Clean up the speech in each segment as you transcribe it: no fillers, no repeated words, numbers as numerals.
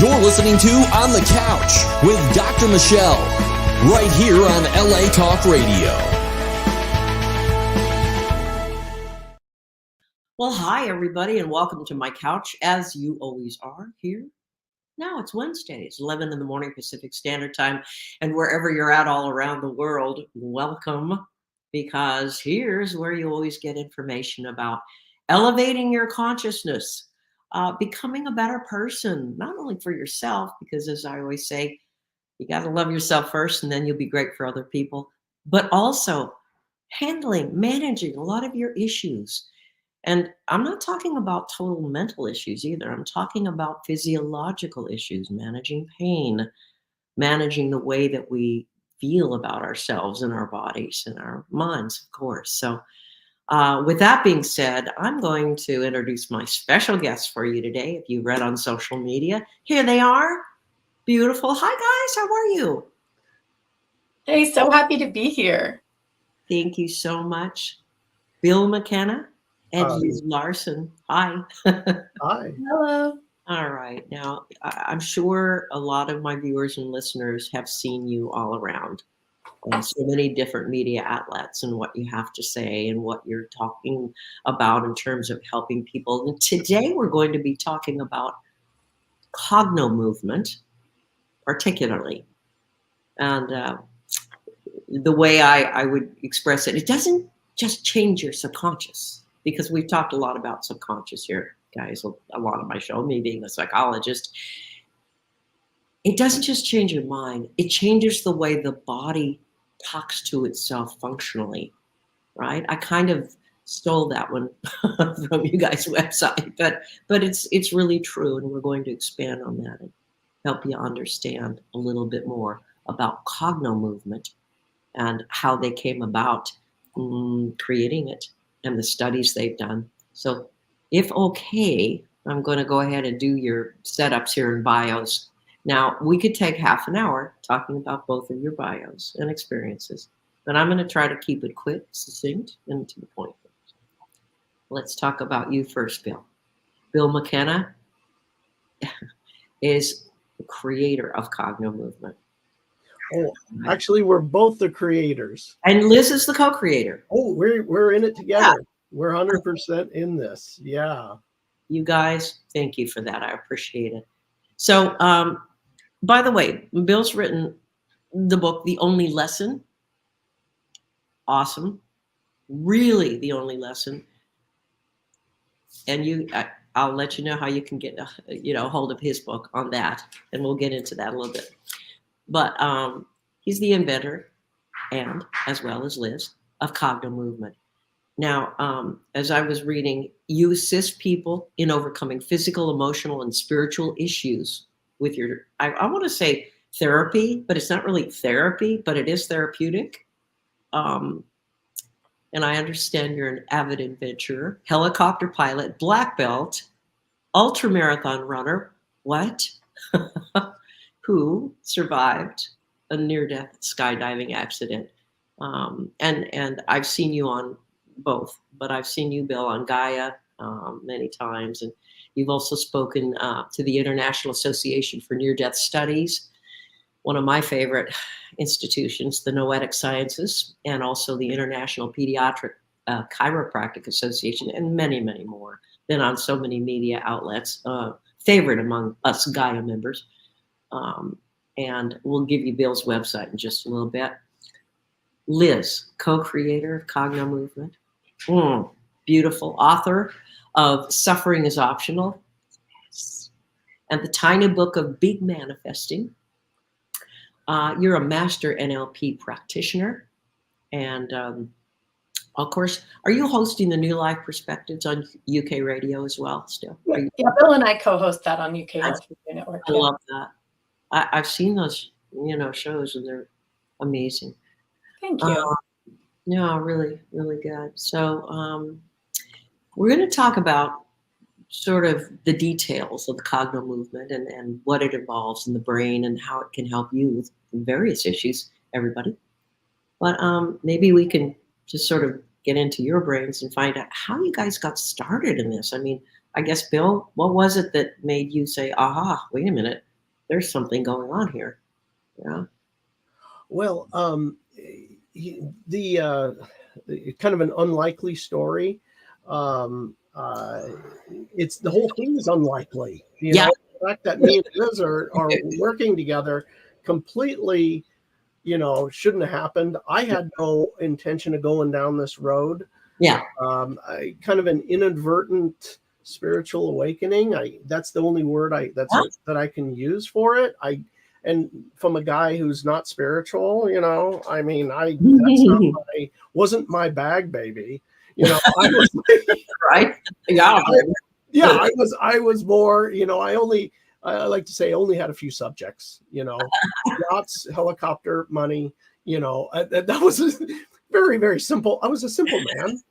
You're listening to On the Couch with Dr. Michelle, right here on LA Talk Radio. Well, hi, everybody, and welcome to my couch, as you always are here. Now it's Wednesday. It's 11 in the morning Pacific Standard Time, and wherever you're at all around the world, welcome, because here's where you always get information about elevating your consciousness, becoming a better person, not only for yourself, because as I always say, you got to love yourself first, and then you'll be great for other people, but also managing a lot of your issues. And I'm not talking about total mental issues either. I'm talking about physiological issues, managing pain, managing the way that we feel about ourselves and our bodies and our minds, of course. So with that being said, I'm going to introduce my special guests for you today. If you read on social media, here they are. Beautiful. Hi, guys. How are you? Hey, so happy to be here. Thank you so much. Bill McKenna and Liz Larson. Hi. Hi. Hello. All right. Now, I'm sure a lot of my viewers and listeners have seen you all around on so many different media outlets and what you have to say and what you're talking about in terms of helping people. And today we're going to be talking about cogno movement, particularly. And the way I would express it, it doesn't just change your subconscious, because we've talked a lot about subconscious here, guys, a lot of my show, me being a psychologist. It doesn't just change your mind. It changes the way the body talks to itself functionally, right? I kind of stole that one from you guys' website, but it's really true, and we're going to expand on that and help you understand a little bit more about cogno movement and how they came about creating it and the studies they've done. So if okay, I'm going to go ahead and do your setups here in bios. Now, we could take half an hour talking about both of your bios and experiences, but I'm going to try to keep it quick, succinct, and to the point. Let's talk about you first, Bill. Bill McKenna is the creator of Cogno Movement. Oh, actually, we're both the creators. And Liz is the co-creator. Oh, we're in it together. Yeah. We're 100% in this. Yeah. You guys, thank you for that. I appreciate it. So, by the way, Bill's written the book, The Only Lesson. Awesome. Really the only lesson. And I'll let you know how you can get, hold of his book on that. And we'll get into that a little bit. But he's the inventor, and as well as Liz, of Cogno Movement. Now, as I was reading, you assist people in overcoming physical, emotional, and spiritual issues with your, I want to say therapy, but it's not really therapy, but it is therapeutic. And I understand you're an avid adventurer, helicopter pilot, black belt, ultramarathon runner. What? Who survived a near-death skydiving accident. And I've seen you on both, but I've seen you, Bill, on Gaia many times. And you've also spoken to the International Association for Near-Death Studies, one of my favorite institutions, the Noetic Sciences, and also the International Pediatric Chiropractic Association, and many, many more. Been on so many media outlets, favorite among us Gaia members. And we'll give you Bill's website in just a little bit. Liz, co-creator of Cogno Movement, beautiful, author of Suffering is Optional, yes, and the Tiny Book of Big Manifesting. You're a master NLP practitioner, and of course, are you hosting the New Life Perspectives on UK Radio as well? Still, yeah, Bill and I co-host that on UK Network. I love that. I've seen those, shows, and they're amazing. Thank you. Yeah, really, really good. So we're going to talk about sort of the details of the Cogno Movement and what it involves in the brain and how it can help you with various issues, everybody. But maybe we can just sort of get into your brains and find out how you guys got started in this. I mean, I guess, Bill, what was it that made you say, aha, wait a minute, there's something going on here. Yeah. Well, the kind of an unlikely story. It's the whole thing is unlikely. Yeah. The fact that me and Liz are working together completely, shouldn't have happened. I had no intention of going down this road. Yeah. Kind of an inadvertent spiritual awakening. That's the only word that I can use for it. And from a guy who's not spiritual, I mean, wasn't my bag, baby. I was, right. Yeah. I was more, I like to say only had a few subjects, yachts, helicopter, money, that was very, very simple. I was a simple man.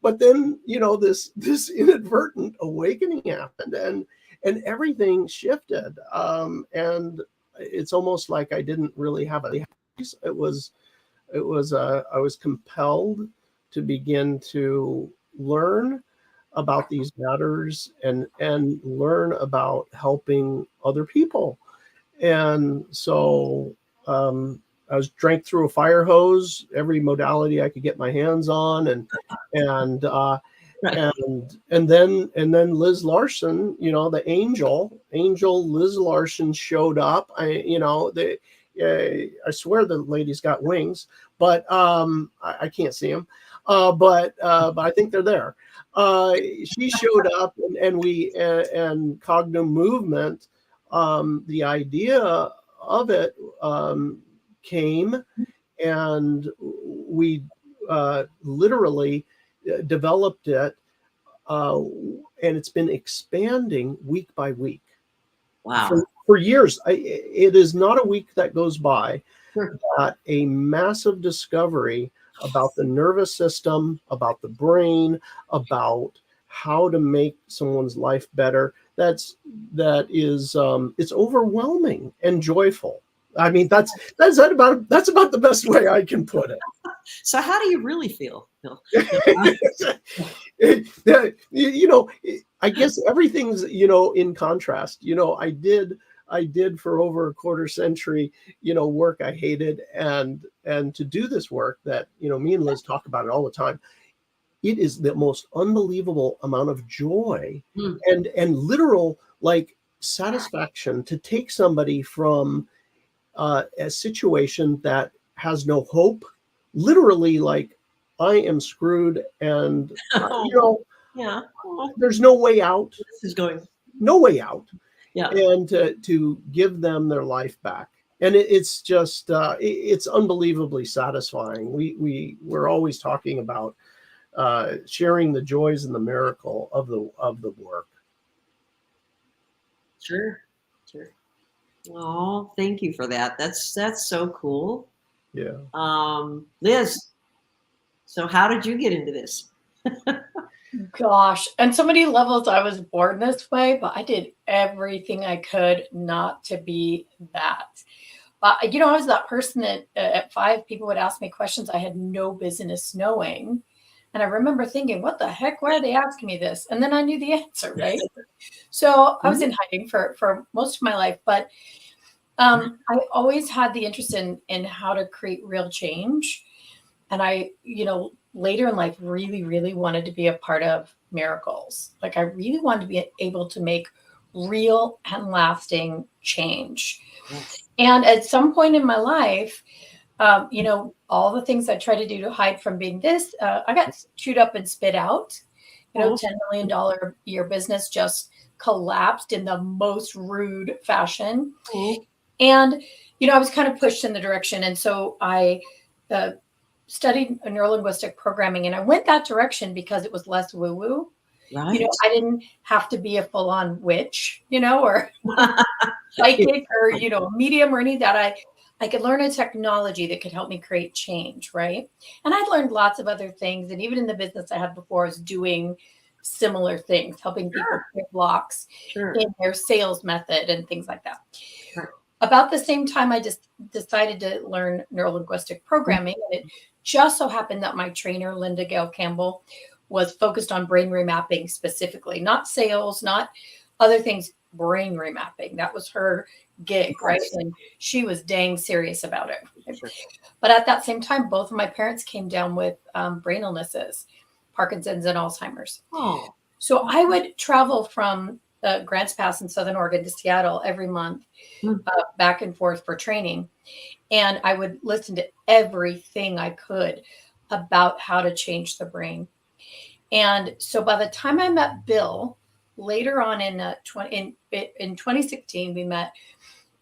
But then, this inadvertent awakening happened and everything shifted. And it's almost like I didn't really have a choice. I was compelled to begin to learn about these matters and learn about helping other people. And so I was drank through a fire hose, every modality I could get my hands on, and then Liz Larson, the angel Liz Larson showed up. I swear the lady's got wings, but I can't see them. But I think they're there. She showed up, and Cognitive Movement. The idea of it came, and we literally developed it, and it's been expanding week by week. Wow. For years. It is not a week that goes by Sure. that a massive discovery about the nervous system, about the brain, about how to make someone's life better. That is it's overwhelming and joyful. I mean, that's about the best way I can put it. So how do you really feel, Phil? I guess everything's, in contrast. I did for over a quarter century, work I hated, and to do this work that, me and Liz talk about it all the time. It is the most unbelievable amount of joy and literal satisfaction to take somebody from a situation that has no hope, literally I am screwed, and Yeah. there's no way out. This is going. No way out. Yeah. And to give them their life back. And it's just it's unbelievably satisfying. We're always talking about sharing the joys and the miracle of the work. Sure. Oh, thank you for that. That's so cool. Yeah. Liz, so how did you get into this? Gosh, and so many levels I was born this way, but I did everything I could not to be that. But I was that person that at 5 people would ask me questions I had no business knowing. And I remember thinking, what the heck? Why are they asking me this? And then I knew the answer, right? So I was in hiding for most of my life, but I always had the interest in how to create real change. And I, later in life, really, really wanted to be a part of miracles. I really wanted to be able to make real and lasting change. Yes. And at some point in my life, all the things I tried to do to hide from being this, I got chewed up and spit out. $10 million a year business just collapsed in the most rude fashion. And, I was kind of pushed in the direction. And so I studied neurolinguistic programming, and I went that direction because it was less woo-woo. Right. I didn't have to be a full-on witch, or psychic or, medium or any of that. I could learn a technology that could help me create change, right? And I'd learned lots of other things. And even in the business I had before, I was doing similar things, helping people clear blocks in their sales method and things like that. Sure. About the same time, I just decided to learn neurolinguistic programming. And it just so happened that my trainer, Linda Gale Campbell, was focused on brain remapping specifically, not sales, not other things, brain remapping. That was her gig, right? And she was dang serious about it. Sure. But at that same time, both of my parents came down with brain illnesses, Parkinson's and Alzheimer's. Oh, So I would travel from Grants Pass in Southern Oregon to Seattle every month, back and forth for training. And I would listen to everything I could about how to change the brain. And so by the time I met Bill, later on in 2016, we met.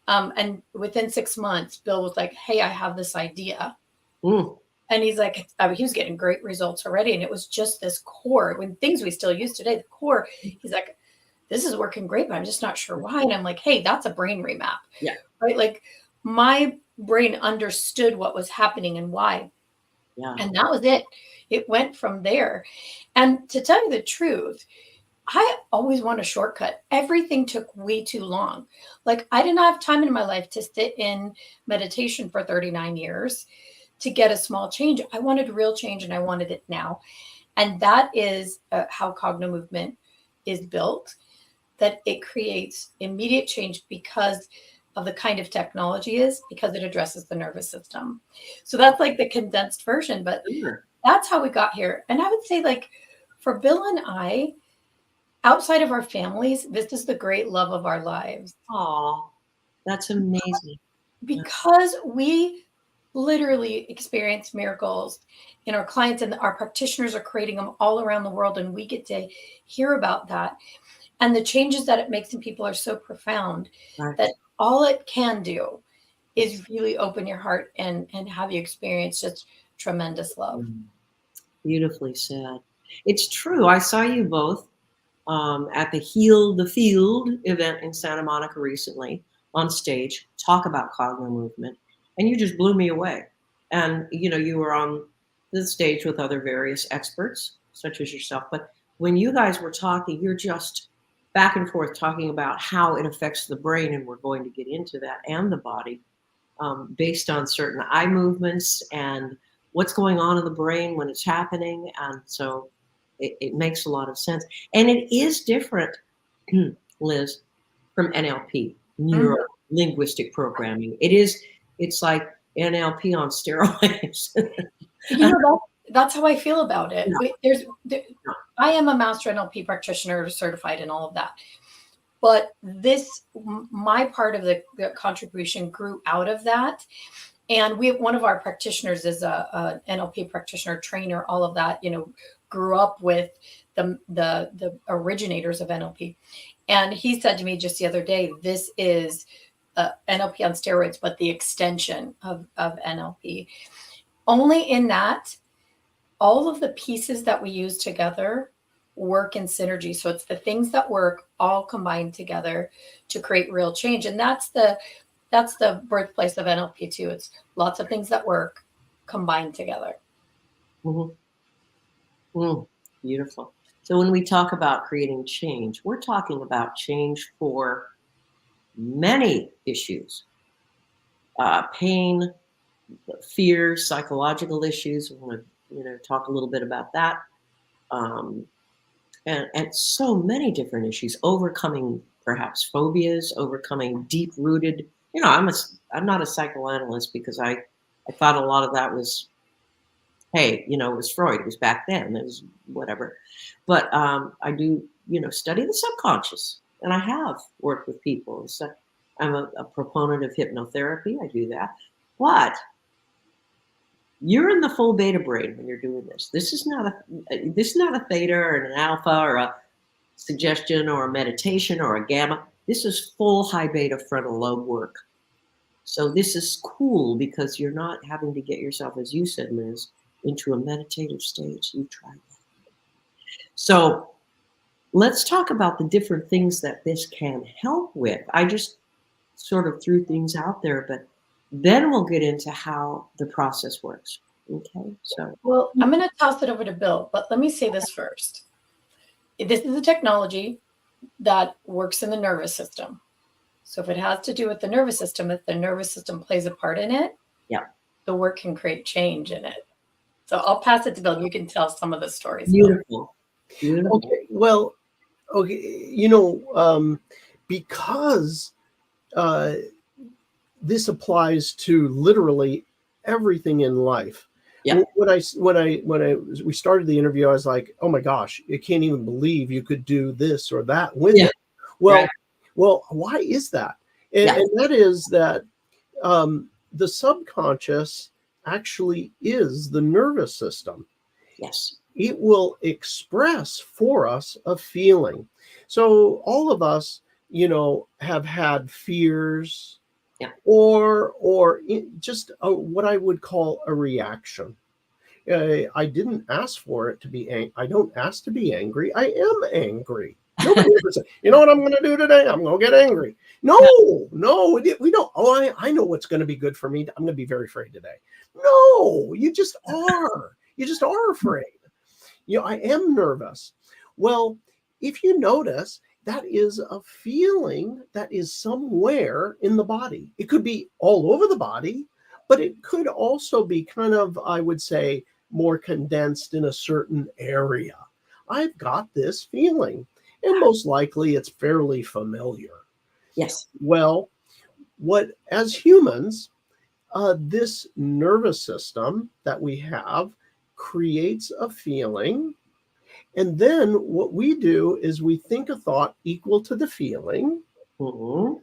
And within 6 months, Bill was like, hey, I have this idea. mm, And he's like, he was getting great results already. And it was just this core, when things we still use today, the core, he's like, this is working great, but I'm just not sure why. And I'm like, hey, that's a brain remap. Yeah. Right. Like my brain understood what was happening and why. yeah. And that was it. It went from there. And to tell you the truth, I always want a shortcut. Everything took way too long. Like I did not have time in my life to sit in meditation for 39 years to get a small change. I wanted real change and I wanted it now. And that is how Cogno Movement is built, that it creates immediate change because of the kind of technology is, because it addresses the nervous system. So that's like the condensed version, but Sure. that's how we got here. And I would say like for Bill and I, outside of our families, this is the great love of our lives. Oh, that's amazing. Because we literally experience miracles in our clients and our practitioners are creating them all around the world. And we get to hear about that. And the changes that it makes in people are so profound Right. that all it can do is really open your heart and have you experience just tremendous love. Beautifully said. It's true. I saw you both at the Heal the Field event in Santa Monica recently on stage, talk about Cogno Movement, and you just blew me away. And, you were on the stage with other various experts, such as yourself. But when you guys were talking, you're just back and forth talking about how it affects the brain, and we're going to get into that, and the body, based on certain eye movements and what's going on in the brain when it's happening. And so it makes a lot of sense. And it is different, Liz, from NLP, neuro-linguistic programming. It's like NLP on steroids. That's how I feel about it. I am a master NLP practitioner, certified and all of that. But my part of the contribution grew out of that. And one of our practitioners is a NLP practitioner, trainer, all of that, grew up with the originators of NLP. And he said to me just the other day, this is NLP on steroids, but the extension of NLP. Only in that, all of the pieces that we use together work in synergy. So it's the things that work all combined together to create real change. And that's the birthplace of NLP too. It's lots of things that work combined together. Beautiful. So when we talk about creating change, we're talking about change for many issues. Pain, fear, psychological issues. I want to talk a little bit about that. And so many different issues, overcoming perhaps phobias, overcoming deep-rooted, I'm not a psychoanalyst because I thought a lot of that was, hey, it was Freud, it was back then, it was whatever. But I do, study the subconscious, and I have worked with people. So I'm a proponent of hypnotherapy, I do that. But you're in the full beta brain when you're doing this. This is not a theta or an alpha or a suggestion or a meditation or a gamma. This is full high beta frontal lobe work. So this is cool because you're not having to get yourself, as you said, Liz, into a meditative state. You've tried that. So let's talk about the different things that this can help with. I just sort of threw things out there, but then we'll get into how the process works. Okay, so. Well, I'm going to toss it over to Bill, but let me say this first. This is a technology that works in the nervous system. So if it has to do with the nervous system, if the nervous system plays a part in it, the work can create change in it. So I'll pass it to Bill. You can tell some of the stories. Beautiful. Okay. Well, because this applies to literally everything in life. Yeah. We started the interview, I was like, oh my gosh, I can't even believe you could do this or that with Yeah. it. Well, Right. well, why is that? And, Yeah. and that is that the subconscious actually is the nervous system. Yes. It will express for us a feeling. So all of us, have had fears, Yeah. or just what I would call a reaction. I didn't ask for it to be I don't ask to be angry. I am angry. Nobody ever said, you know what I'm going to do today? I'm going to get angry. No, we don't. Oh, I know what's going to be good for me. I'm going to be very afraid today. No, you just are. You just are afraid. I am nervous. Well, if you notice, that is a feeling that is somewhere in the body. It could be all over the body, but it could also be kind of, I would say, more condensed in a certain area. I've got this feeling, and most likely it's fairly familiar. Yes. Well, as humans, this nervous system that we have creates a feeling. And then what we do is we think a thought equal to the feeling, Mm-hmm.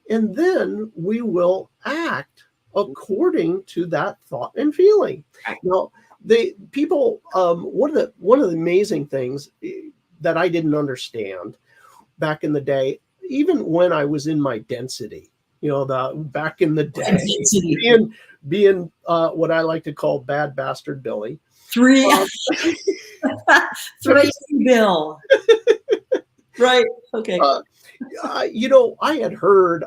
and then we will act according to that thought and feeling. Right. Now, one of the amazing things that I didn't understand back in the day, even when I was in my density, back in the day, being what I like to call bad bastard Billy. Three Bill. Right. Okay. I had heard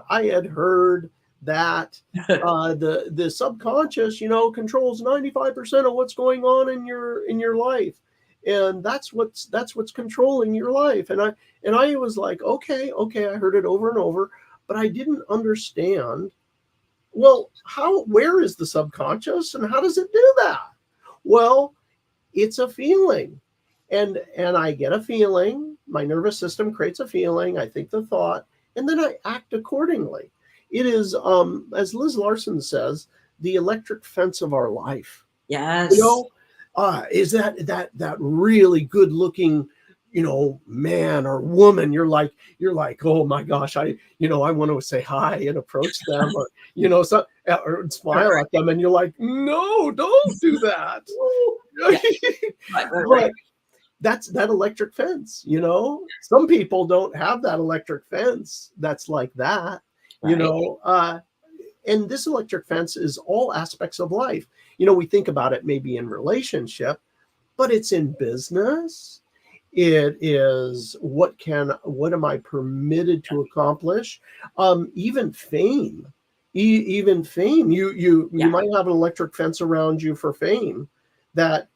that the subconscious, controls 95% of what's going on in your life, and that's what's controlling your life. And I was like, okay, I heard it over and over, but I didn't understand. Well, where is the subconscious, and how does it do that? Well, it's a feeling, and I get a feeling. My nervous system creates a feeling. I think the thought, and then I act accordingly. It is, as Liz Larson says, the electric fence of our life. Yes. Is that really good looking, man or woman? You're like, oh my gosh, I want to say hi and approach them, or or smile at them, and you're like, no, don't do that. Right. That's that electric fence. Some people don't have that electric fence that's like that. Right. And this electric fence is all aspects of life. We think about it maybe in relationship, but it's in business. It is what am I permitted to accomplish? Even fame, even fame. You might have an electric fence around you for fame that,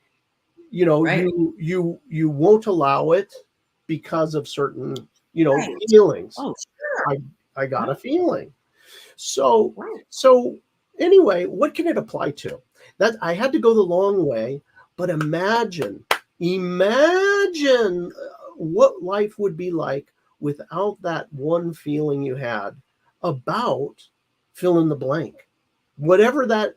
Right. you won't allow it because of certain, Right. feelings. Oh, sure. I got a feeling. So, Right. so anyway, what can it apply to? That I had to go the long way, but imagine what life would be like without that one feeling you had about fill in the blank. Whatever it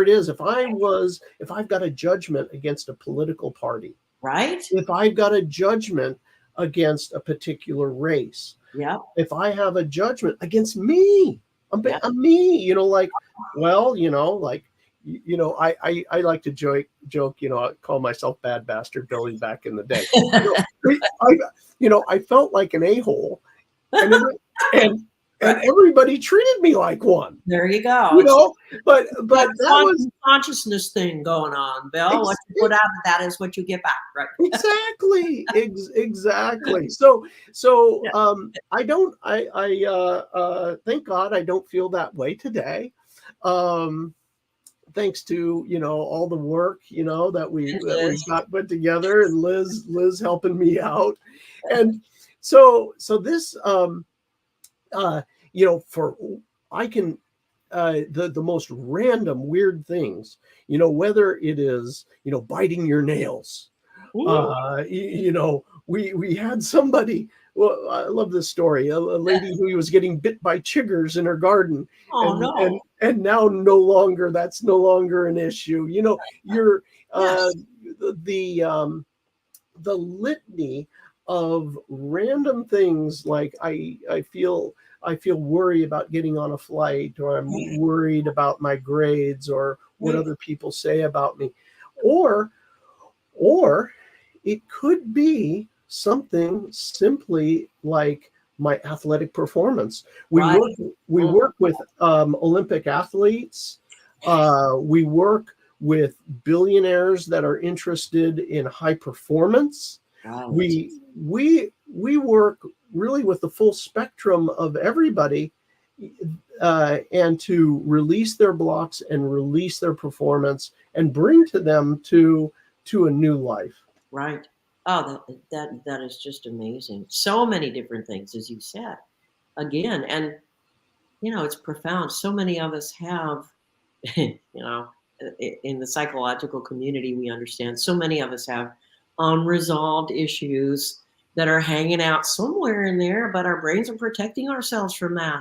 is, if I've got a judgment against a political party, Right. if I've got a judgment against a particular race, Yeah. if I have a judgment against me, I'm me, I like to joke, I call myself bad bastard Billy back in the day. I felt like an a-hole, and everybody treated me like one. There you go. But that was consciousness thing going on, Bill. What you put out of that is what you get back, right? exactly. So I thank God I don't feel that way today. Thanks to all the work that we got put together, and Liz helping me out, and so this for I can the most random weird things, whether it is biting your nails. We had somebody well, I love this story. A lady who was getting bit by chiggers in her garden, Oh and no. and now that's no longer an issue. You know, you're Yes. the the litany of random things like I feel worry about getting on a flight, or I'm worried about my grades, or what other people say about me, or or it could be something simply like my athletic performance. Right. We work with Olympic athletes. We work with billionaires that are interested in high performance. Right. We work really with the full spectrum of everybody, and to release their blocks and release their performance and bring to them to a new life. Right. Oh, that is just amazing. So many different things, as you said. Again, and it's profound. So many of us have, in the psychological community, we understand so many of us have unresolved issues that are hanging out somewhere in there, but our brains are protecting ourselves from that.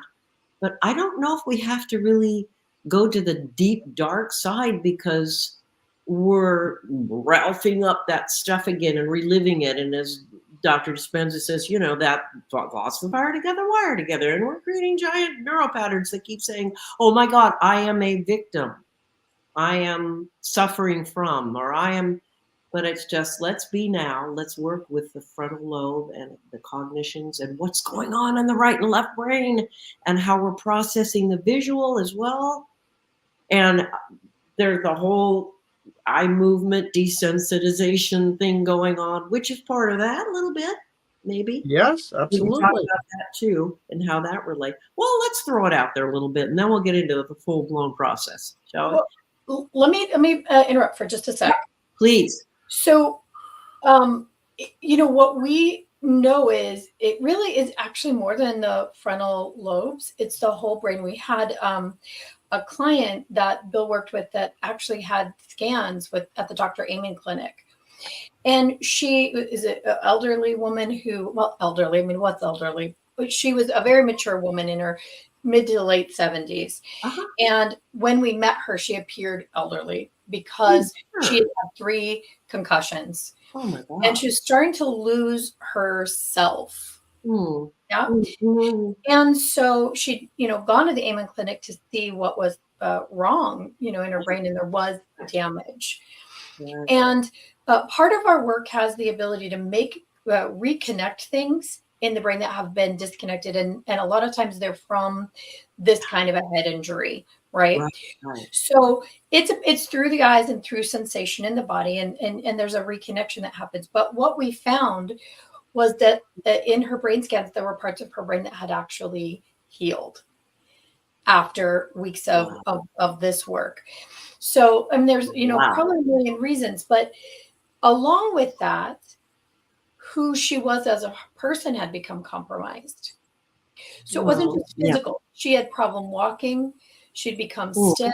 But I don't know if we have to really go to the deep, dark side, because we're ralphing up that stuff again and reliving it. And as Dr. Dispenza says, that thoughts fire together, wire together. And we're creating giant neural patterns that keep saying, oh my God, I am a victim. I am suffering from, but it's just, let's be now. Let's work with the frontal lobe and the cognitions and what's going on in the right and left brain, and how we're processing the visual as well. And there's the whole eye movement desensitization thing going on, which is part of that a little bit, maybe. Yes, We can talk absolutely. about that too, and how that relates. Well, let's throw it out there a little bit, and then we'll get into the full-blown process, shall we? Well, let me interrupt for just a sec. Please. So, what we know is it really is actually more than the frontal lobes. It's the whole brain. We had a client that Bill worked with that actually had scans at the Dr. Amen clinic. And she is an elderly woman elderly, I mean, what's elderly? But she was a very mature woman in her mid to late 70s. Uh-huh. And when we met her, she appeared elderly because she had 3 concussions. Oh my God. And she was starting to lose herself. Mm. Yeah. Mm-hmm. And so she'd, gone to the Amen clinic to see what was wrong, in her brain, and there was damage. Yeah. And part of our work has the ability to make reconnect things in the brain that have been disconnected, and a lot of times they're from this kind of a head injury, right? Right. So it's through the eyes and through sensation in the body, and there's a reconnection that happens. But what we found was that in her brain scans, there were parts of her brain that had actually healed after weeks of this work. So, there's, probably a million reasons, but along with that, who she was as a person had become compromised. So it wasn't just physical. Yeah. She had problem walking. She'd become stiff.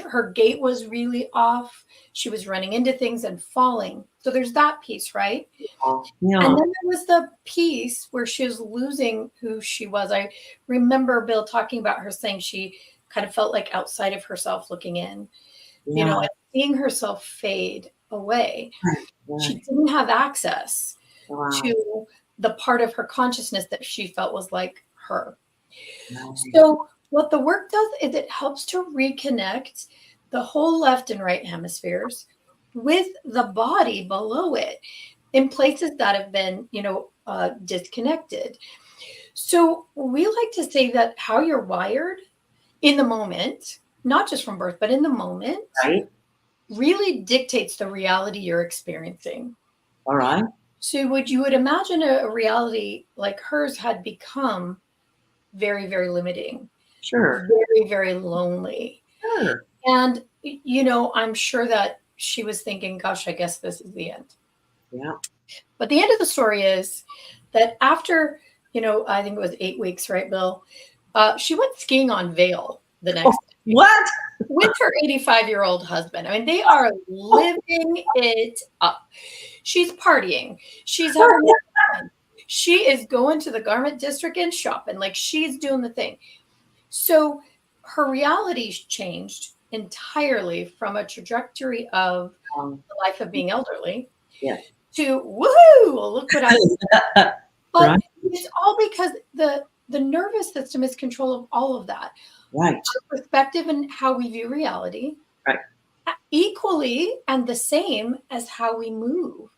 Her gait was really off. She was running into things and falling. So there's that piece, right? Yeah. And then there was the piece where she was losing who she was. I remember Bill talking about her saying she kind of felt like outside of herself looking in, and seeing herself fade away. Right. She didn't have access to the part of her consciousness that she felt was like her. Wow. So what the work does is it helps to reconnect the whole left and right hemispheres with the body below it in places that have been, disconnected. So we like to say that how you're wired in the moment, not just from birth, but in the moment, right, really dictates the reality you're experiencing. All right. So you would imagine a reality like hers had become very, very limiting. Sure. Very, very lonely. Sure. And, I'm sure that she was thinking, gosh, I guess this is the end. Yeah. But the end of the story is that after, I think it was 8 weeks, right, Bill? She went skiing on Vail the next day. What? With her 85-year-old husband. I mean, they are living it up. She's partying. She's having fun. She is going to the garment district and shopping. Like she's doing the thing. So her reality's changed entirely from a trajectory of the life of being elderly to woohoo, look what I but Right. it's all because the nervous system is control of all of that. Right. Our perspective and how we view reality. Right. Equally and the same as how we move,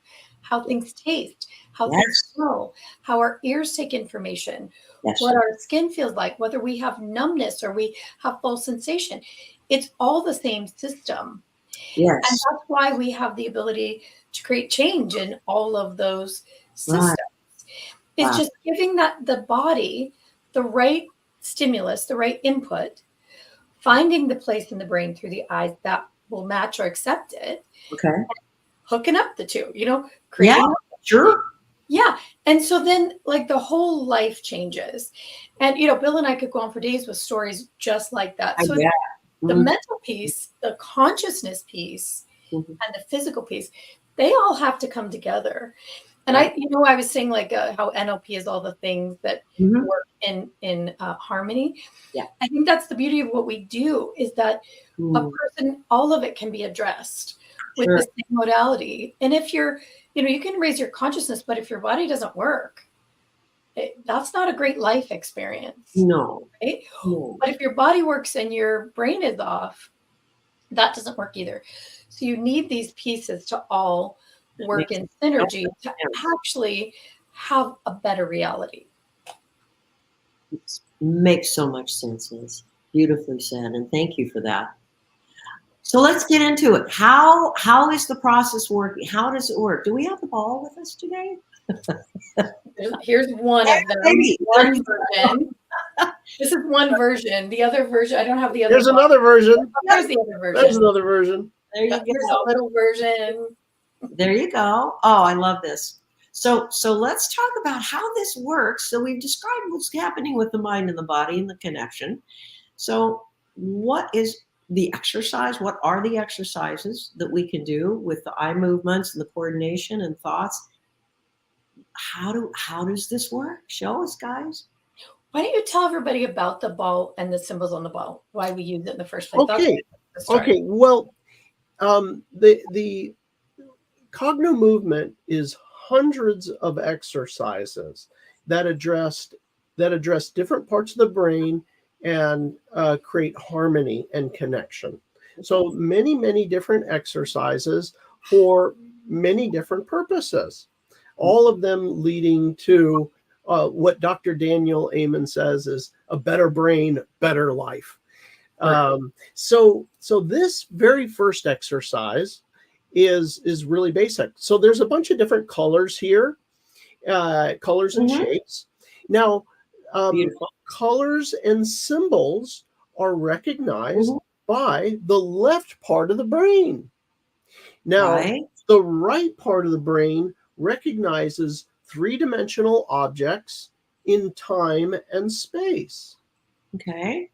how things taste, how things smell, how our ears take information, what our skin feels like, whether we have numbness or we have full sensation. It's all the same system. Yes. And that's why we have the ability to create change in all of those systems. It's just giving the body the right stimulus, the right input, finding the place in the brain through the eyes that will match or accept it. Okay. Hooking up the two, creating. Sure. Yeah. And so then like the whole life changes. And, Bill and I could go on for days with stories just like that. So the mental piece, the consciousness piece, and the physical piece, they all have to come together. And I was saying like how NLP is all the things that work in harmony. Yeah. I think that's the beauty of what we do is that a person, all of it can be addressed with the same modality. And if you're, you can raise your consciousness, but if your body doesn't work, that's not a great life experience. No. Right? No. But if your body works and your brain is off, that doesn't work either. So you need these pieces to all work in synergy to actually have a better reality. It makes so much sense, Liz. Beautifully said, and thank you for that. So let's get into it. How is the process working? How does it work? Do we have the ball with us today? Here's one of them. One version. This is one version. The other version, I don't have the other. There's another version. There's the other version. There's another version. There you go. Here's a little version. There you go. Oh, I love this. So let's talk about how this works. So we've described what's happening with the mind and the body and the connection. So what is the exercise? What are the exercises that we can do with the eye movements and the coordination and thoughts? How does this work? Show us, guys. Why don't you tell everybody about the ball and the symbols on the ball? Why we use it in the first place? Okay. Well, the Cogno movement is hundreds of exercises that address different parts of the brain and create harmony and connection. So many different exercises for many different purposes, all of them leading to what Dr. Daniel Amen says is a better brain, better life. So this very first exercise is really basic. So there's a bunch of different colors here, colors and shapes. Now, colors and symbols are recognized by the left part of the brain. Now, the right part of the brain recognizes three-dimensional objects in time and space. Okay.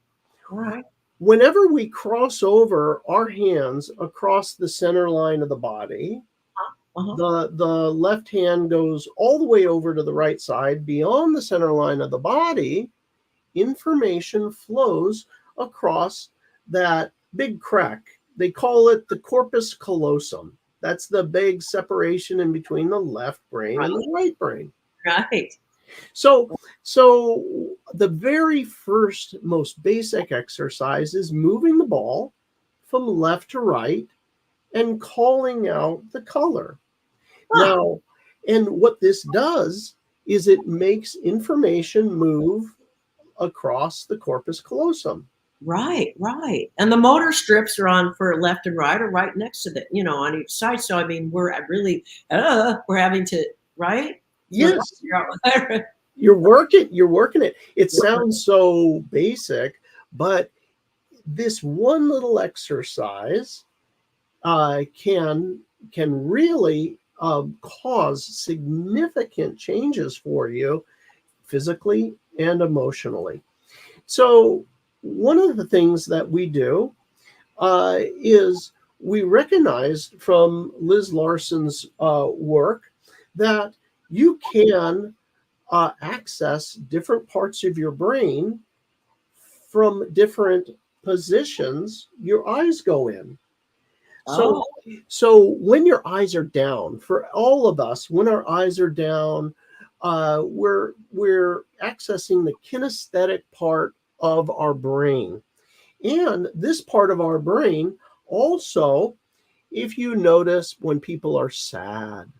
All right. Whenever we cross over our hands across the center line of the body, the left hand goes all the way over to the right side beyond the center line of the body. Information flows across that big crack. They call it the corpus callosum. That's the big separation in between the left brain and the right brain. Right. So the very first, most basic exercise is moving the ball from left to right and calling out the color. Now, and what this does is it makes information move across the corpus callosum. Right. And the motor strips are on for left and right or right next to it, on each side. So, I mean, we're having to, right? Yes. You're working it. It sounds so basic, but this one little exercise can really cause significant changes for you physically and emotionally. So one of the things that we do is we recognized from Liz Larson's work that you can access different parts of your brain from different positions your eyes go in. So, so when your eyes are down, for all of us, when our eyes are down, we're accessing the kinesthetic part of our brain. And this part of our brain also, if you notice when people are sad,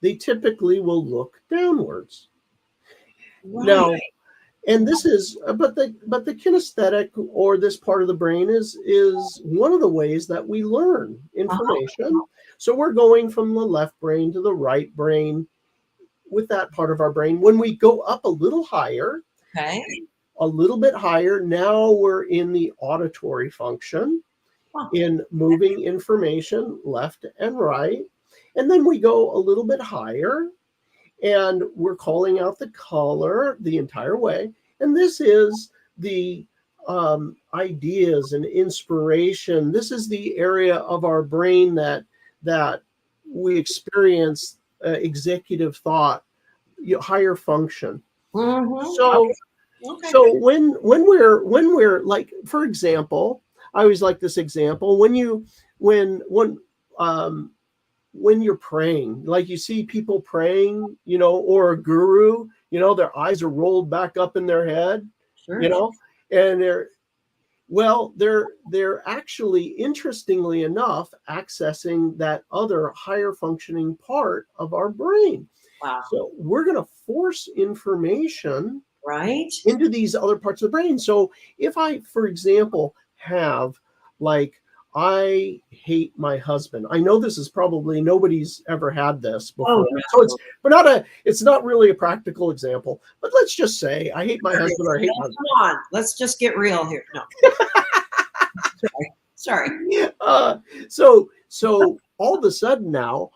they typically will look downwards. Right. Now, and this is, but the kinesthetic, or this part of the brain, is one of the ways that we learn information. So we're going from the left brain to the right brain with that part of our brain. When we go up a little higher, Okay. a little bit higher, now we're in the auditory function, in moving information left and right. And then we go a little bit higher, and we're calling out the color the entire way. And this is the ideas and inspiration. This is the area of our brain that we experience executive thought, higher function. Mm-hmm. So, so when we're like, for example, I always like this example. When you're praying, like you see people praying, or a guru, their eyes are rolled back up in their head, Sure. and they're actually, interestingly enough, accessing that other higher functioning part of our brain. Wow. So we're going to force information Right. into these other parts of the brain. So if I, for example, have like, I hate my husband. I know this is probably, nobody's ever had this before. So it's not really a practical example, but let's just say I hate my husband, or I hate my husband. Come on, let's just get real here. No. Sorry. So all of a sudden now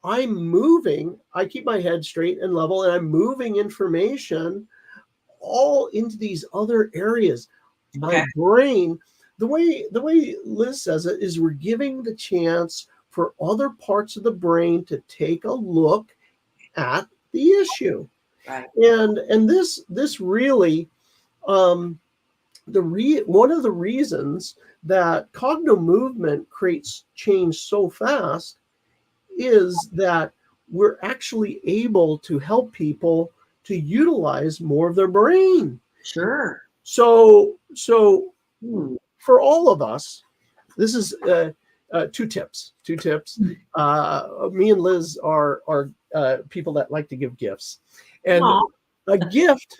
I'm moving, I keep my head straight and level, and I'm moving information all into these other areas. My brain, the way Liz says it, is we're giving the chance for other parts of the brain to take a look at the issue. Right. And this really, one of the reasons that cogno-movement creates change so fast is that we're actually able to help people to utilize more of their brain. Sure. So for all of us, this is two tips. Me and Liz are people that like to give gifts. And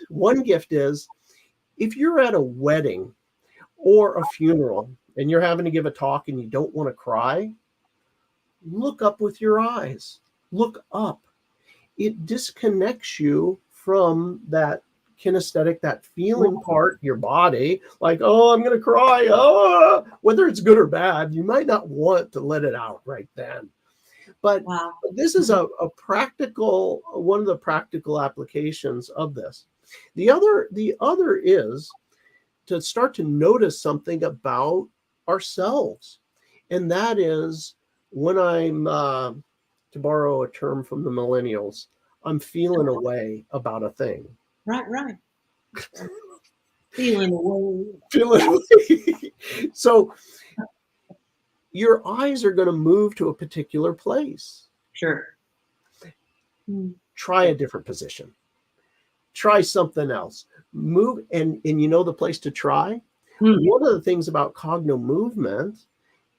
one gift is, if you're at a wedding or a funeral and you're having to give a talk and you don't want to cry, look up with your eyes. Look up. It disconnects you from that kinesthetic, that feeling part, your body, like, oh, I'm going to cry. Oh, whether it's good or bad, you might not want to let it out right then. But this is a practical, one of the practical applications of this. The other is to start to notice something about ourselves. And that is, when I'm, to borrow a term from the millennials, I'm feeling a way about a thing. Right. Feeling away. So your eyes are going to move to a particular place. Sure. Try a different position. Try something else. Move, and you know the place to try? One of the things about cogno-movement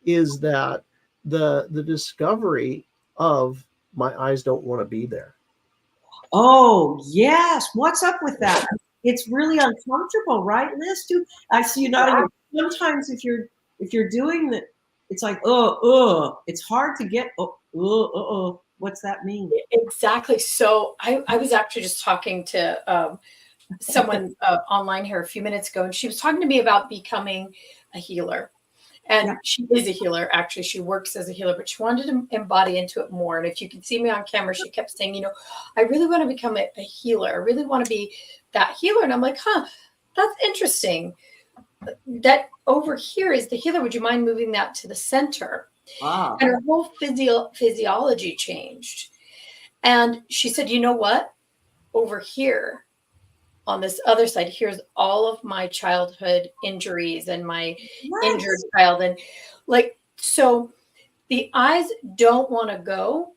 is that the discovery of, my eyes don't want to be there. Oh, yes. What's up with that? It's really uncomfortable, right, Liz? I see you nodding. Sometimes if you're doing that, it's like, it's hard to get, what's that mean? Exactly. So I was actually just talking to someone online here a few minutes ago, and she was talking to me about becoming a healer. And she is a healer. Actually, she works as a healer, but she wanted to embody into it more. And if you can see me on camera, she kept saying, I really want to become a healer. I really want to be that healer. And I'm like, that's interesting. That over here is the healer. Would you mind moving that to the center? Wow. And her whole physiology changed. And she said, you know what? over here on this other side, here's all of my childhood injuries and my injured child. And like, so the eyes don't want to go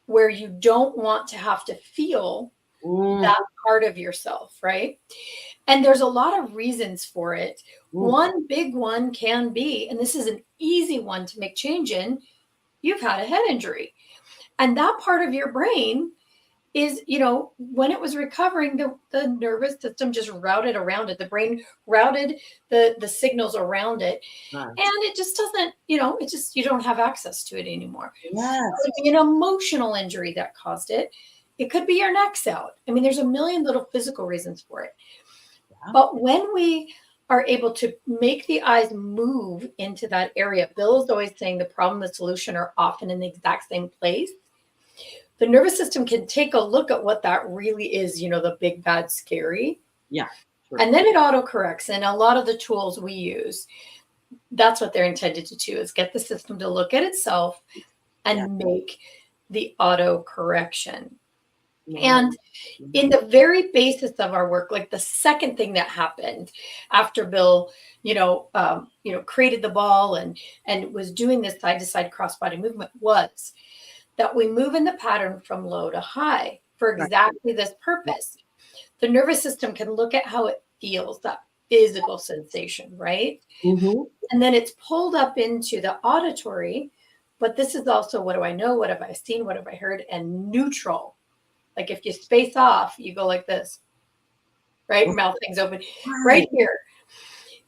where you don't want to have to feel that part of yourself, right? And there's a lot of reasons for it. One big one can be, and this is an easy one to make change in, you've had a head injury. And that part of your brain is, you know, when it was recovering, the nervous system just routed around it. The brain routed the signals around it. Right. And it just doesn't, you know, it just, you don't have access to it anymore. Yes. It could be an emotional injury that caused it. It could be your neck's out. I mean, there's a million little physical reasons for it. Yeah. But when we are able to make the eyes move into that area, Bill is always saying the problem and the solution are often in the exact same place. The nervous system can take a look at what that really is, you know, the big, bad, scary. Yeah. Sure. And then it autocorrects. And a lot of the tools we use, that's what they're intended to do, is get the system to look at itself and make the auto correction. And in the very basis of our work, like the second thing that happened after Bill, created the ball and was doing this side to side crossbody movement was that we move in the pattern from low to high for exactly this purpose. The nervous system can look at how it feels, that physical sensation, right? Mm-hmm. And then it's pulled up into the auditory, but this is also, what do I know? What have I seen? What have I heard? And neutral. Like if you space off, you go like this, right? Mouth things open, right here.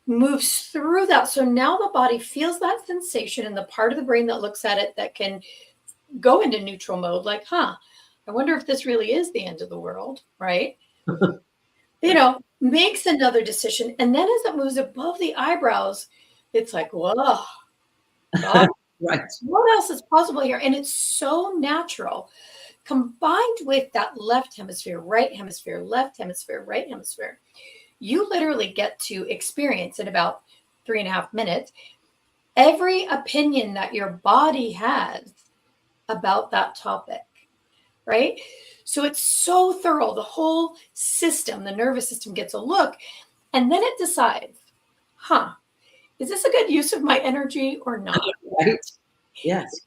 Moves through that. So now the body feels that sensation, and the part of the brain that looks at it that can go into neutral mode, like, I wonder if this really is the end of the world, right? Makes another decision. And then as it moves above the eyebrows, it's like, whoa, God, right. What else is possible here? And it's so natural, combined with that left hemisphere, right hemisphere, left hemisphere, right hemisphere. You literally get to experience in about 3.5 minutes every opinion that your body has about that topic, right? So it's so thorough. The whole system, the nervous system, gets a look, and then it decides, is this a good use of my energy or not? Right. Yes.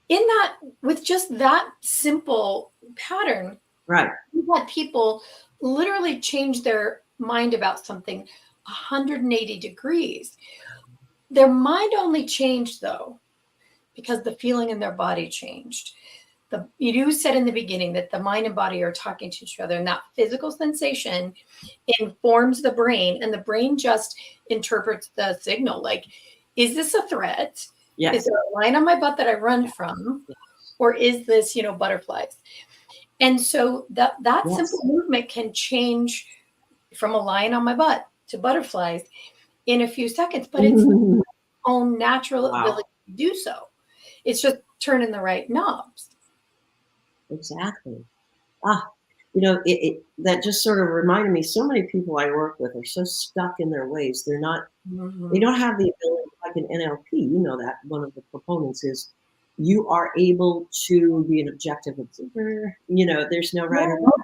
In that, with just that simple pattern, right? We've had people literally change their mind about something 180 degrees. Their mind only changed, though, because the feeling in their body changed. You said in the beginning that the mind and body are talking to each other, and that physical sensation informs the brain, and the brain just interprets the signal. Like, is this a threat? Yes. Is there a line on my butt that I run from? Or is this, butterflies? And so that simple movement can change from a line on my butt to butterflies in a few seconds, but it's its own natural ability to do so. It's just turning the right knobs. Exactly. That just sort of reminded me, so many people I work with are so stuck in their ways. They're not, they don't have the ability, like in NLP, that one of the proponents is you are able to be an objective observer. There's no right or wrong.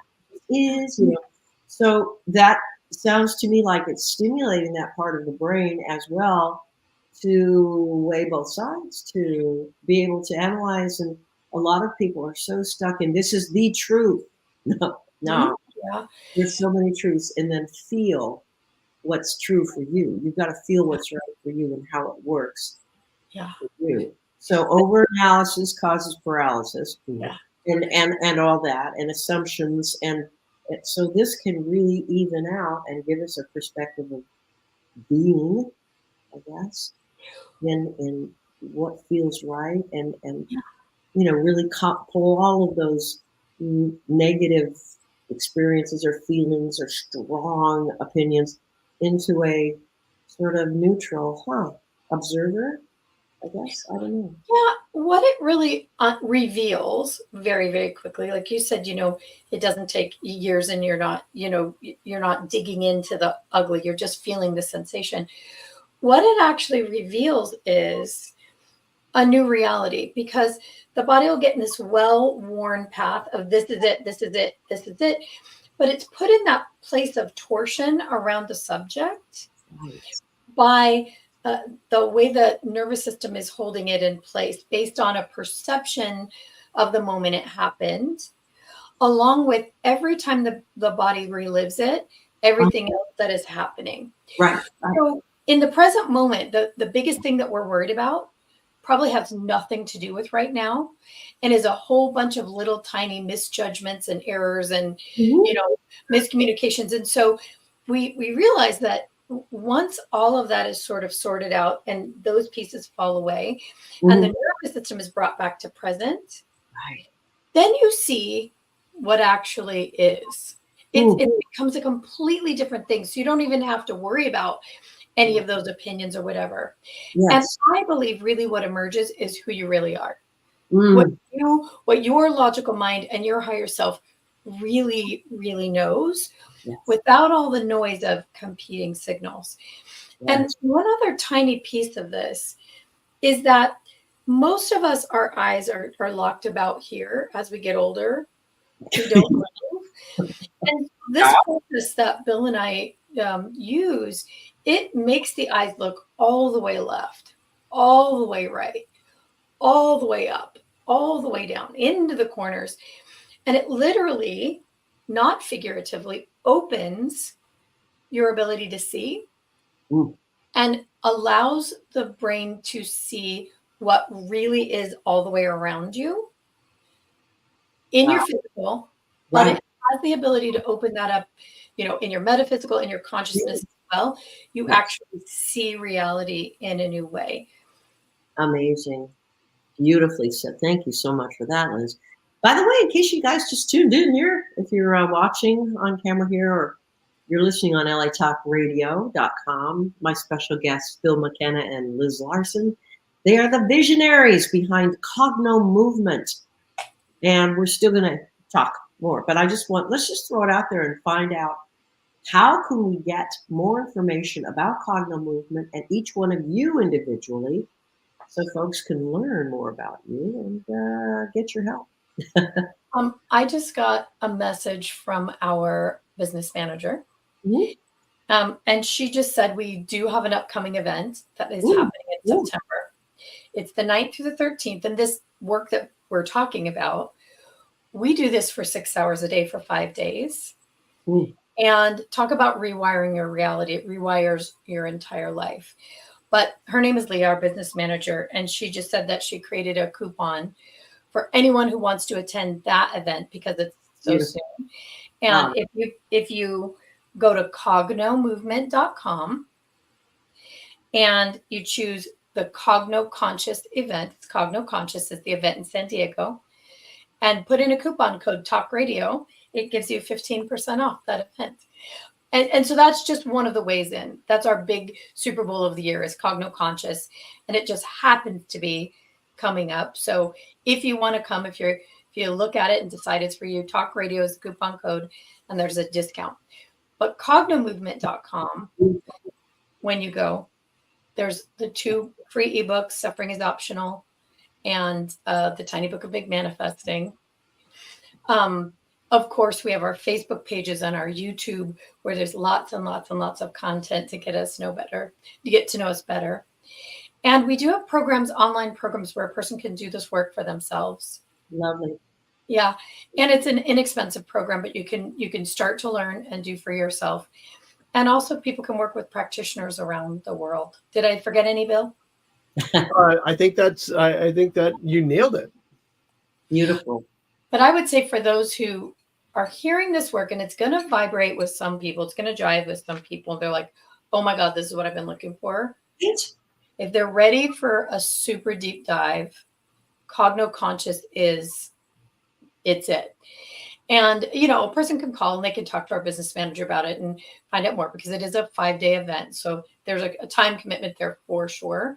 So that sounds to me like it's stimulating that part of the brain as well to weigh both sides, to be able to analyze. And a lot of people are so stuck in, this is the truth. No. Yeah. There's so many truths, and then feel what's true for you. You've got to feel what's right for you and how it works for you. So over-analysis causes paralysis, and all that, and assumptions, and so this can really even out and give us a perspective of being, I guess, in what feels right, and really pull all of those negative experiences or feelings or strong opinions into a sort of neutral observer, I guess. I don't know. Yeah, what it really reveals very, very quickly, like you said, it doesn't take years, and you're not digging into the ugly, you're just feeling the sensation. What it actually reveals is a new reality, because the body will get in this well-worn path of this is it, this is it, this is it. But it's put in that place of torsion around the subject by the way the nervous system is holding it in place based on a perception of the moment it happened, along with every time the body relives it, everything else that is happening. Right. So in the present moment, the biggest thing that we're worried about probably has nothing to do with right now, and is a whole bunch of little tiny misjudgments and errors and miscommunications. And so we realize that once all of that is sort of sorted out and those pieces fall away, and the nervous system is brought back to present, Right. then you see what actually is. It becomes a completely different thing. So you don't even have to worry about any of those opinions or whatever. Yes. And I believe really what emerges is who you really are. Mm. What your logical mind and your higher self really, really knows, Yes. without all the noise of competing signals. Yes. And one other tiny piece of this is that most of us, our eyes are locked about here as we get older. We don't move. And this process that Bill and I use, it makes the eyes look all the way left, all the way right, all the way up, all the way down into the corners. And it literally, not figuratively, opens your ability to see and allows the brain to see what really is all the way around you in your physical, but it has the ability to open that up, in your metaphysical, in your consciousness as well. You actually see reality in a new way. Amazing. Beautifully said. Thank you so much for that, Liz. By the way, in case you guys just tuned in here, if you're watching on camera here or you're listening on LATalkRadio.com, my special guests, Bill McKenna and Liz Larson, they are the visionaries behind Cogno Movement. And we're still going to talk more, but let's just throw it out there and find out, how can we get more information about Cogno Movement and each one of you individually, so folks can learn more about you and get your help. I just got a message from our business manager. And she just said we do have an upcoming event that is happening in September. It's the 9th through the 13th. And this work that we're talking about, we do this for 6 hours a day for 5 days. And talk about rewiring your reality. It rewires your entire life. But her name is Leah, our business manager, and she just said that she created a coupon for anyone who wants to attend that event because it's so soon. And if you go to cognomovement.com and you choose the Cogno Conscious event, it's Cogno Conscious is the event in San Diego, and put in a coupon code Talk Radio, it gives you 15% off that event. And so that's just one of the ways in. That's our big Super Bowl of the year is Cogno Conscious. And it just happens to be coming up. So if you want to come, if you look at it and decide it's for you, Talk Radio is the coupon code and there's a discount. But cognomovement.com, when you go, there's the 2 free ebooks, Suffering is Optional, and the Tiny Book of Big Manifesting. Of course, we have our Facebook pages and our YouTube where there's lots and lots and lots of content to get to know us better. And we do have online programs where a person can do this work for themselves. Lovely. Yeah. And it's an inexpensive program, but you can start to learn and do for yourself. And also people can work with practitioners around the world. Did I forget any, Bill? I think that you nailed it. Beautiful. But I would say for those who are hearing this work, and it's going to vibrate with some people, it's going to jive with some people. They're like, oh my God, this is what I've been looking for. If they're ready for a super deep dive, Cogno Conscious it's it. And, a person can call and they can talk to our business manager about it and find out more because it is a 5-day event. So there's a time commitment there for sure.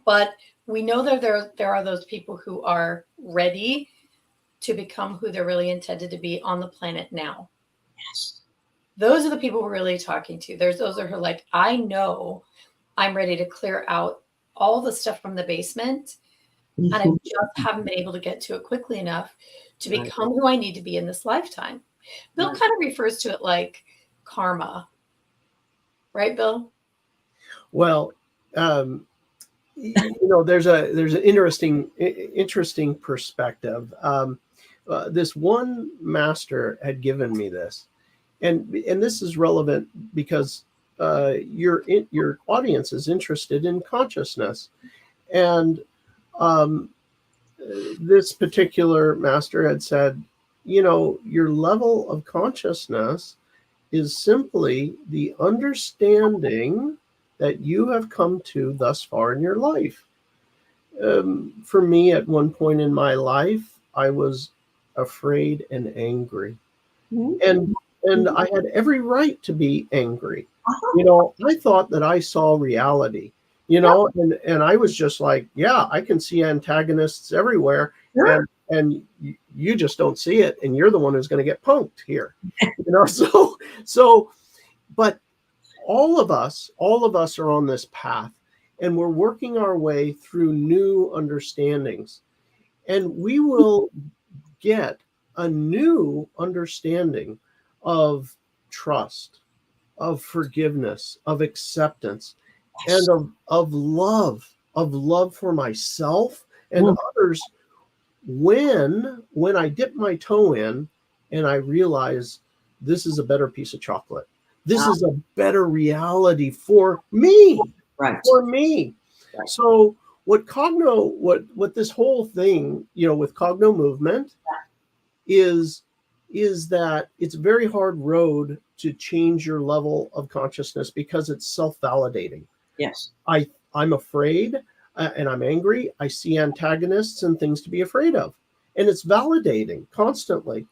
But we know that there are those people who are ready to become who they're really intended to be on the planet now. Yes. Those are the people we're really talking to. There's those who are like, I know I'm ready to clear out all the stuff from the basement and I just haven't been able to get to it quickly enough to Right. become who I need to be in this lifetime. Bill Right. kind of refers to it like karma, right, Bill? Well, there's an interesting perspective. This one master had given me this, and this is relevant because your audience is interested in consciousness, and this particular master had said, your level of consciousness is simply the understanding that you have come to thus far in your life. For me, at one point in my life, I was afraid and angry, and I had every right to be angry. I thought that I saw reality, and I was just like, yeah, I can see antagonists everywhere, and you just don't see it, and you're the one who's going to get punked here, so, but all of us are on this path, and we're working our way through new understandings, and we will get a new understanding of trust, of forgiveness, of acceptance, and of love for myself and others when I dip my toe in and I realize this is a better piece of chocolate. This is a better reality for me. Right. For me. Right. So what this whole thing, with Cogno Movement is that it's a very hard road to change your level of consciousness because it's self-validating. Yes. I'm afraid and I'm angry. I see antagonists and things to be afraid of. And it's validating constantly.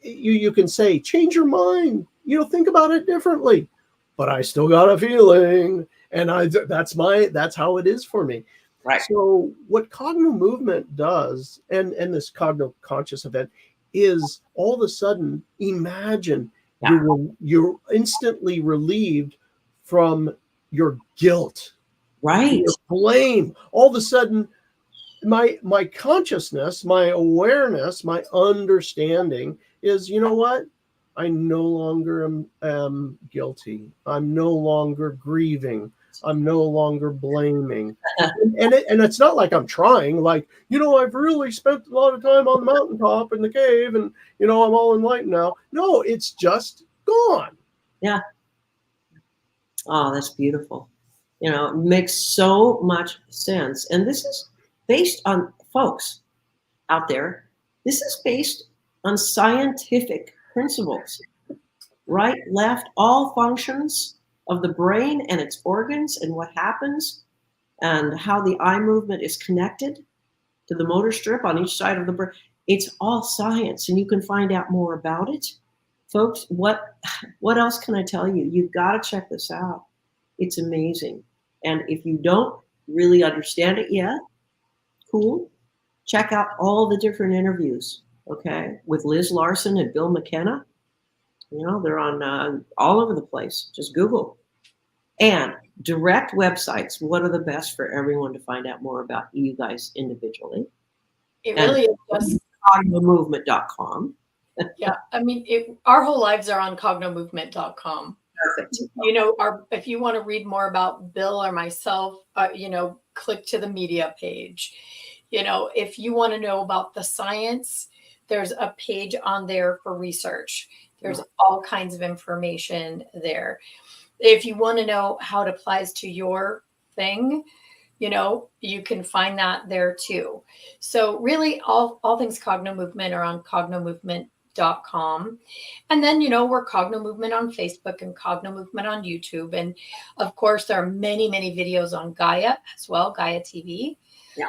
You can say, change your mind, think about it differently. But I still got a feeling. And that's how it is for me. Right. So what Cogno Movement does, and this Cogno Conscious event, is all of a sudden imagine you're instantly relieved from your guilt, right, your blame. All of a sudden, my consciousness, my awareness, my understanding is, what? I no longer am guilty. I'm no longer grieving. I'm no longer blaming. And it's not like I'm trying, like, I've really spent a lot of time on the mountaintop in the cave and, I'm all enlightened now. No, it's just gone. Yeah. Oh, that's beautiful. It makes so much sense. And this is based on, folks out there, this is based on scientific principles. Right, left, all functions of the brain and its organs and what happens and how the eye movement is connected to the motor strip on each side of the brain. It's all science, and you can find out more about it. Folks, what else can I tell you? You've got to check this out. It's amazing. And if you don't really understand it yet, cool. Check out all the different interviews, okay, with Liz Larson and Bill McKenna. They're on all over the place. Just Google. And direct websites. What are the best for everyone to find out more about you guys individually? It really is just cognomovement.com. Yeah, I mean, our whole lives are on cognomovement.com. Perfect. If you want to read more about Bill or myself, click to the media page. If you want to know about the science, there's a page on there for research. There's all kinds of information there. If you want to know how it applies to your thing, you can find that there too. So really all things Cogno Movement are on cognomovement.com. And then, we're Cogno Movement on Facebook and Cogno Movement on YouTube. And of course, there are many, many videos on Gaia as well, Gaia TV. Yeah.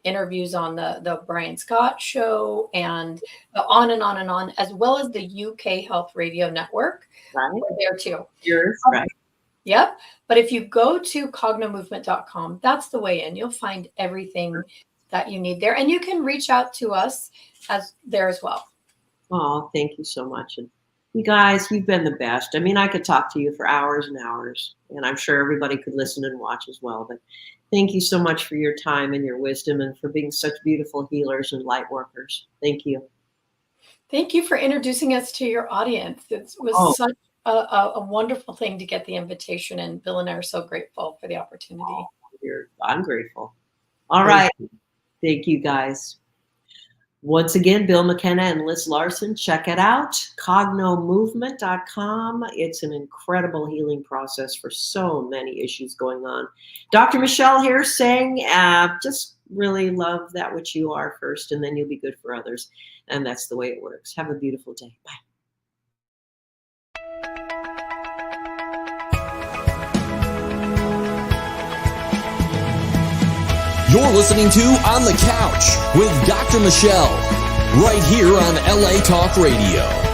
Interviews on the Brian Scott show and on and on and on, as well as the UK Health Radio Network. Right. We're there too. Yours, right. Yep. But if you go to cognomovement.com, that's the way in. You'll find everything that you need there. And you can reach out to us there as well. Oh, thank you so much. And you guys, you've been the best. I mean, I could talk to you for hours and hours, and I'm sure everybody could listen and watch as well. But Thank you so much for your time and your wisdom and for being such beautiful healers and light workers. Thank you. Thank you for introducing us to your audience. It was such a wonderful thing to get the invitation, and Bill and I are so grateful for the opportunity. I'm grateful. All right. Thank you, guys. Once again, Bill McKenna and Liz Larson, check it out, cognomovement.com. It's an incredible healing process for so many issues going on. Dr. Michelle here saying, just really love that which you are first, and then you'll be good for others. And that's the way it works. Have a beautiful day. Bye. You're listening to On the Couch with Dr. Michelle, right here on LA Talk Radio.